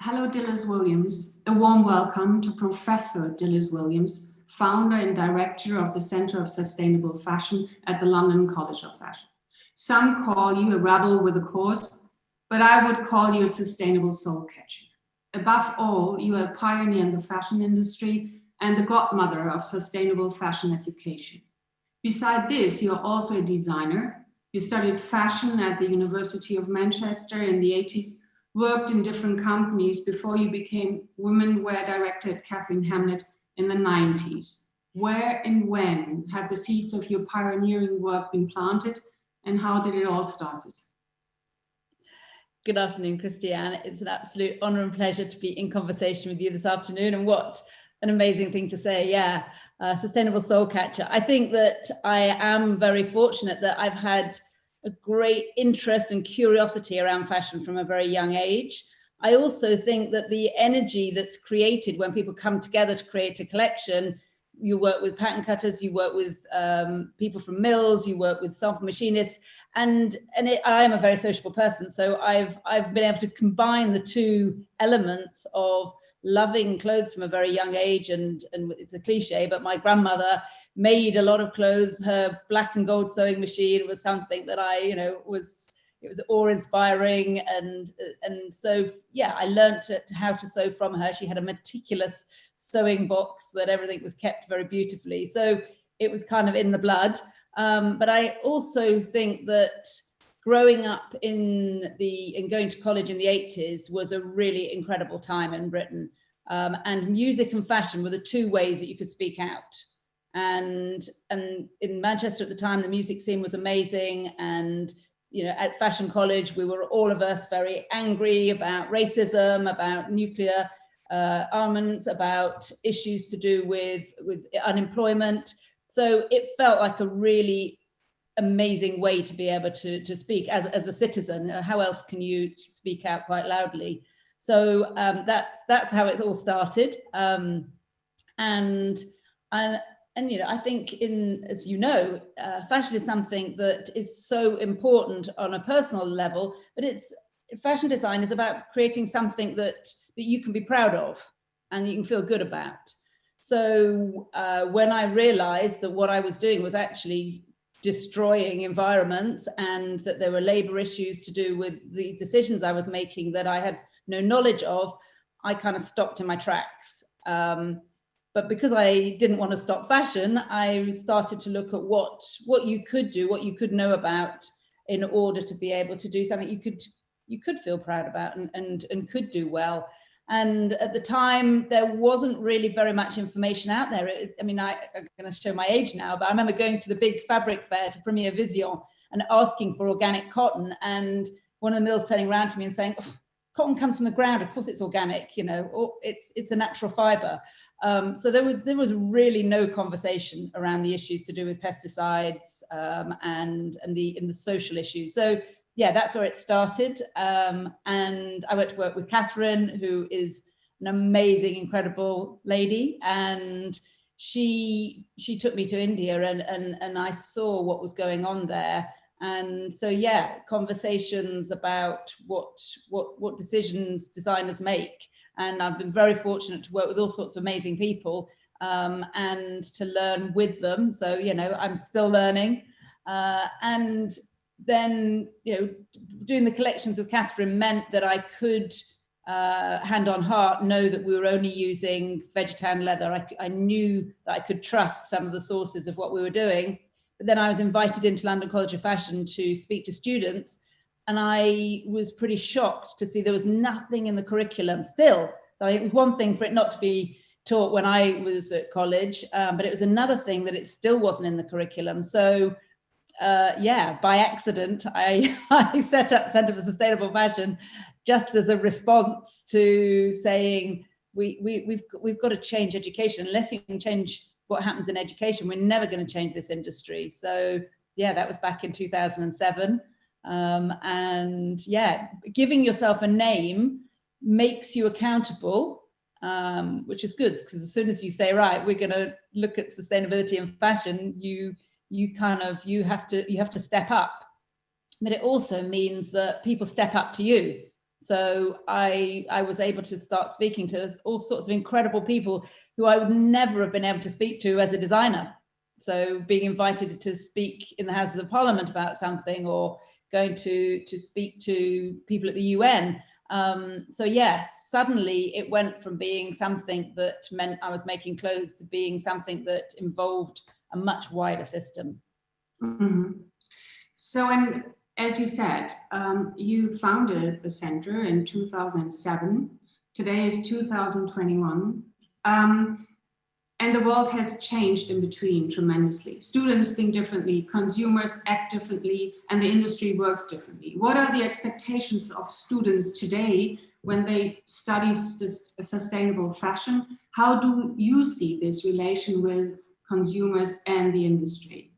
Hello, Dilys Williams. A warm welcome to Professor Dilys Williams, founder and director of the Center of Sustainable Fashion at the London College of Fashion. Some call you a rebel with a cause, but I would call you a sustainable soul catcher. Above all, you are a pioneer in the fashion industry and the godmother of sustainable fashion education. Beside this, you are also a designer. You studied fashion at the University of Manchester in the 80s, worked in different companies before you became women wear director at Catherine Hamlet in the 90s. Where and when have the seeds of your pioneering work been planted, and how did it all start? Good afternoon, Christiane. It's an absolute honor and pleasure to be in conversation with you this afternoon, and what an amazing thing to say. Yeah, sustainable soul catcher. I think that I am very fortunate that I've had a great interest and curiosity around fashion from a very young age. I also think that the energy that's created when people come together to create a collection, you work with pattern cutters, you work with people from mills, you work with sample machinists, and I am a very sociable person, so I've been able to combine the two elements of loving clothes from a very young age, and it's a cliche, but my grandmother made a lot of clothes. Her black and gold sewing machine was something that it was awe-inspiring, and so yeah, I learned how to sew from her. She had a meticulous sewing box that everything was kept very beautifully, so it was kind of in the blood. But I also think that growing up and going to college in the 80s was a really incredible time in Britain, and music and fashion were the two ways that you could speak out. And in Manchester at the time, the music scene was amazing, and at Fashion College, we were all of us very angry about racism, about nuclear armaments, about issues to do with unemployment. So it felt like a really amazing way to be able to speak as a citizen. How else can you speak out quite loudly? So that's how it all started. And I think as you know, fashion is something that is so important on a personal level, but fashion design is about creating something that you can be proud of and you can feel good about. So when I realized that what I was doing was actually destroying environments, and that there were labor issues to do with the decisions I was making that I had no knowledge of, I kind of stopped in my tracks. But because I didn't want to stop fashion, I started to look at what you could do, what you could know about, in order to be able to do something you could feel proud about and could do well. And at the time, there wasn't really very much information out there. I'm going to show my age now, but I remember going to the big fabric fair, to Premier Vision, and asking for organic cotton, and one of the mills turning around to me and saying, oh, cotton comes from the ground, of course it's organic, or it's a natural fiber. So there was really no conversation around the issues to do with pesticides and the social issues. So yeah, that's where it started. And I went to work with Catherine, who is an amazing, incredible lady, and she took me to India, and I saw what was going on there. And so yeah, conversations about what decisions designers make. And I've been very fortunate to work with all sorts of amazing people and to learn with them. So, I'm still learning. And then, doing the collections with Catherine meant that I could, hand on heart, know that we were only using vegetarian leather. I knew that I could trust some of the sources of what we were doing. But then I was invited into London College of Fashion to speak to students, and I was pretty shocked to see there was nothing in the curriculum still. So it was one thing for it not to be taught when I was at college, but it was another thing that it still wasn't in the curriculum. So by accident, I set up Centre for Sustainable Fashion just as a response to saying we've got to change education. Unless you can change what happens in education, we're never going to change this industry. So yeah, that was back in 2007. And yeah, giving yourself a name makes you accountable, which is good, because as soon as you say, right, we're going to look at sustainability in fashion, you have to step up. But it also means that people step up to you. So I was able to start speaking to all sorts of incredible people who I would never have been able to speak to as a designer. So being invited to speak in the Houses of Parliament about something, or going to speak to people at the UN. So yes, suddenly it went from being something that meant I was making clothes to being something that involved a much wider system. Mm-hmm. So, and as you said, you founded the center in 2007. Today is 2021. And the world has changed in between tremendously. Students think differently, consumers act differently, and the industry works differently. What are the expectations of students today when they study sustainable fashion? How do you see this relation with consumers and the industry?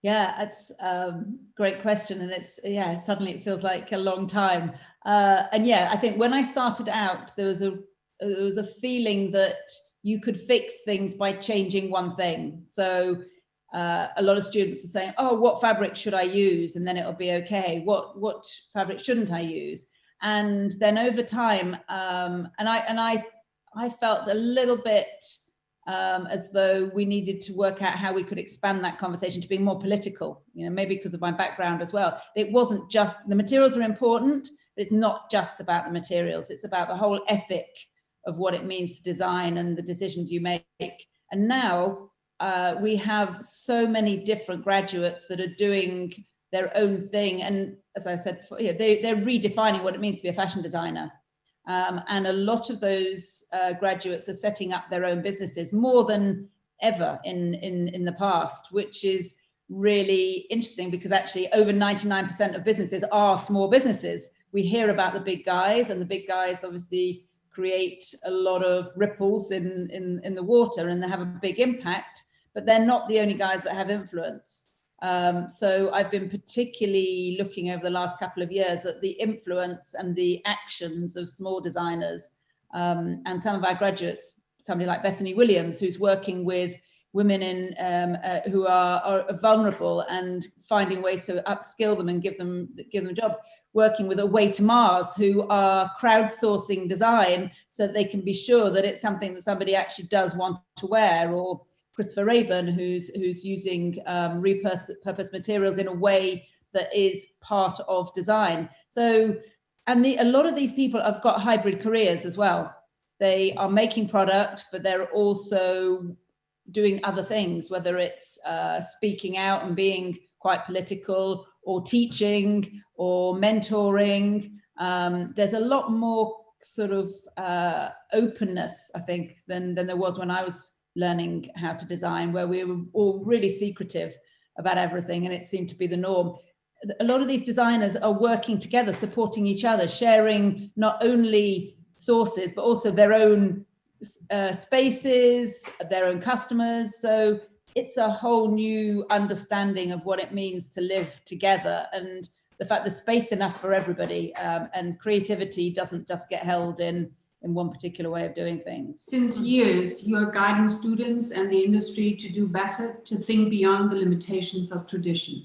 Yeah, it's a great question. And it's, yeah, suddenly it feels like a long time. And yeah, I think when I started out, there was a feeling that you could fix things by changing one thing. So a lot of students are saying, oh, what fabric should I use? And then it'll be okay. What fabric shouldn't I use? And then over time, and I felt a little bit as though we needed to work out how we could expand that conversation to be more political, you know, maybe because of my background as well. It wasn't just, the materials are important, but it's not just about the materials. It's about the whole ethic of what it means to design and the decisions you make. And now we have so many different graduates that are doing their own thing. And as I said, they're redefining what it means to be a fashion designer. And a lot of those graduates are setting up their own businesses more than ever in the past, which is really interesting because actually over 99% of businesses are small businesses. We hear about the big guys, and the big guys obviously create a lot of ripples in the water, and they have a big impact, but they're not the only guys that have influence. So I've been particularly looking over the last couple of years at the influence and the actions of small designers, and some of our graduates, somebody like Dilys Williams, who's working with women who are vulnerable and finding ways to upskill them and give them jobs, working with A Way to Mars, who are crowdsourcing design so that they can be sure that it's something that somebody actually does want to wear, or Christopher Rayburn, who's using repurposed materials in a way that is part of design. So, and a lot of these people have got hybrid careers as well. They are making product, but they're also doing other things, whether it's speaking out and being quite political, or teaching, or mentoring. There's a lot more sort of openness, I think, than there was when I was learning how to design, where we were all really secretive about everything, and it seemed to be the norm. A lot of these designers are working together, supporting each other, sharing not only sources, but also their own spaces, their own customers. So it's a whole new understanding of what it means to live together, and the fact there's space enough for everybody, and creativity doesn't just get held in one particular way of doing things. Since years, you are guiding students and the industry to do better, to think beyond the limitations of tradition.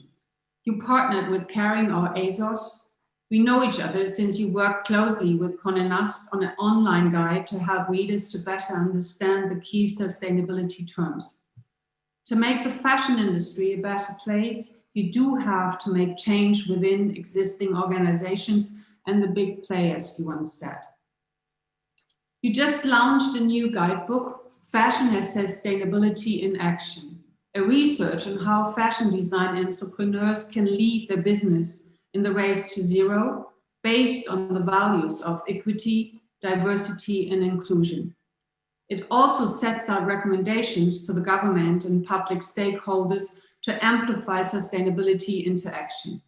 You partnered with Caring or ASOS. We know each other since you work closely with Condé Nast on an online guide to help readers to better understand the key sustainability terms. To make the fashion industry a better place, you do have to make change within existing organizations and the big players, you once said. You just launched a new guidebook, Fashion as Sustainability in Action, a research on how fashion design entrepreneurs can lead their business in the race to zero, based on the values of equity, diversity, and inclusion. It also sets out recommendations to the government and public stakeholders to amplify sustainability into action.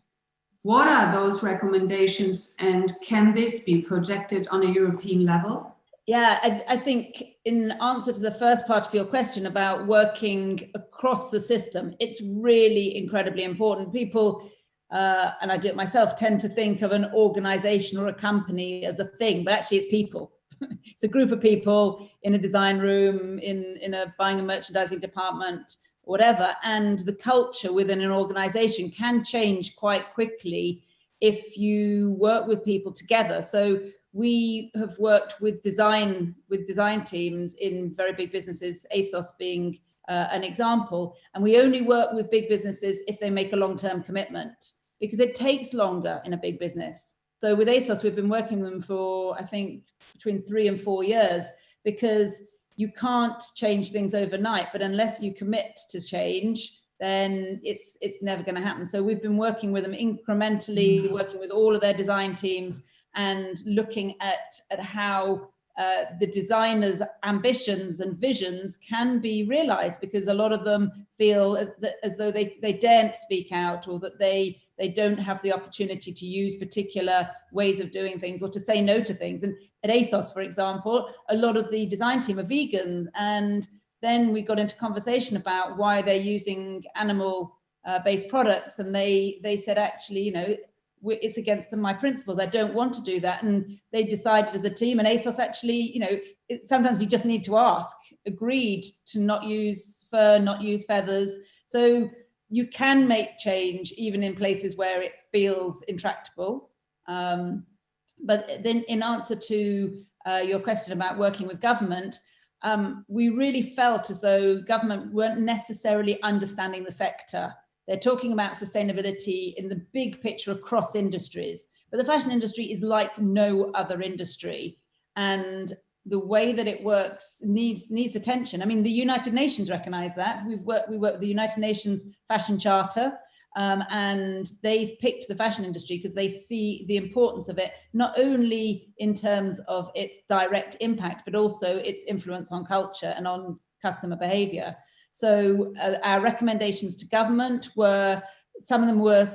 What are those recommendations, and can this be projected on a European level? Yeah, I think in answer to the first part of your question about working across the system, it's really incredibly important. People, and I do it myself, tend to think of an organization or a company as a thing, but actually it's people. It's a group of people in a design room, in a buying and merchandising department, whatever. And the culture within an organization can change quite quickly if you work with people together. So we have worked with design teams in very big businesses, ASOS being an example, and we only work with big businesses if they make a long-term commitment, because it takes longer in a big business. So with ASOS, we've been working with them for, I think, between 3 and 4 years, because you can't change things overnight, but unless you commit to change, then it's never going to happen. So we've been working with them incrementally, working with all of their design teams and looking at how the designers' ambitions and visions can be realized, because a lot of them feel that as though they daren't speak out, or that they don't have the opportunity to use particular ways of doing things or to say no to things. And at ASOS, for example, a lot of the design team are vegans, and then we got into conversation about why they're using animal-based products, and they said, actually, you know, it's against my principles. I don't want to do that. And they decided as a team, and ASOS actually, you know, sometimes you just need to ask, agreed to not use fur, not use feathers. So you can make change even in places where it feels intractable. But then in answer to your question about working with government, we really felt as though government weren't necessarily understanding the sector. They're talking about sustainability in the big picture across industries, but the fashion industry is like no other industry. And the way that it works needs attention. I mean, the United Nations recognize that. We work with the United Nations Fashion Charter, and they've picked the fashion industry because they see the importance of it, not only in terms of its direct impact, but also its influence on culture and on customer behavior. So our recommendations to government were, some of them were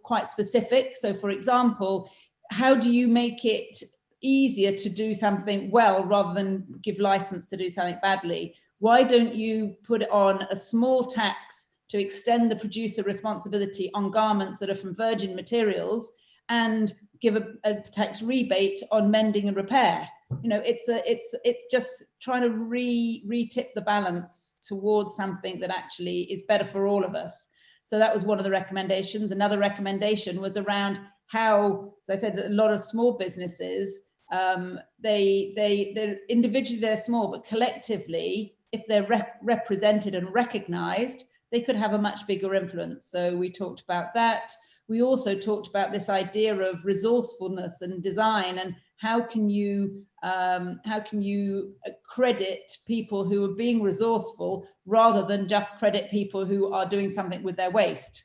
quite specific. So for example, how do you make it easier to do something well rather than give license to do something badly? Why don't you put on a small tax to extend the producer responsibility on garments that are from virgin materials, and give a tax rebate on mending and repair? You know, it's just trying to re-tip the balance towards something that actually is better for all of us. So that was one of the recommendations. Another recommendation was around how, as I said, a lot of small businesses, they're individually they're small, but collectively, if they're represented and recognized, they could have a much bigger influence. So we talked about that. We also talked about this idea of resourcefulness and design, and how can you credit people who are being resourceful rather than just credit people who are doing something with their waste.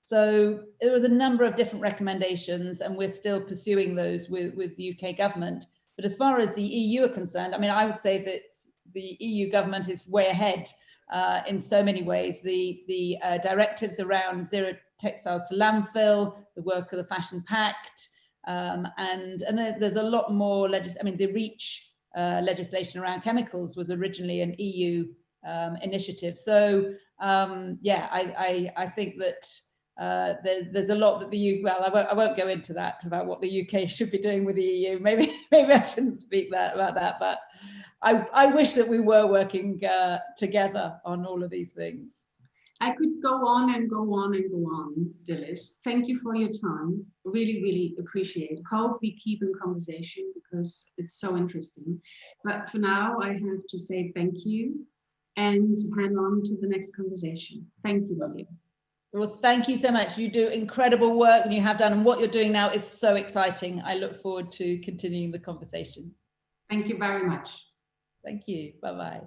So there was a number of different recommendations, and we're still pursuing those with the UK government. But as far as the EU are concerned, I mean, I would say that the EU government is way ahead in so many ways. The directives around zero textiles to landfill, the work of the Fashion Pact, and there's a lot more I mean, the REACH legislation around chemicals was originally an EU initiative. So yeah, I think that there's a lot that the UK, well, I won't go into that about what the UK should be doing with the EU. Maybe I shouldn't speak about that, but I wish that we were working together on all of these things. I could go on and go on and go on, Dilys. Thank you for your time. Really, really appreciate it. Hope we keep in conversation because it's so interesting. But for now, I have to say thank you and hand on to the next conversation. Thank you, William. Well, thank you so much. You do incredible work, and you have done, and what you're doing now is so exciting. I look forward to continuing the conversation. Thank you very much. Thank you. Bye-bye.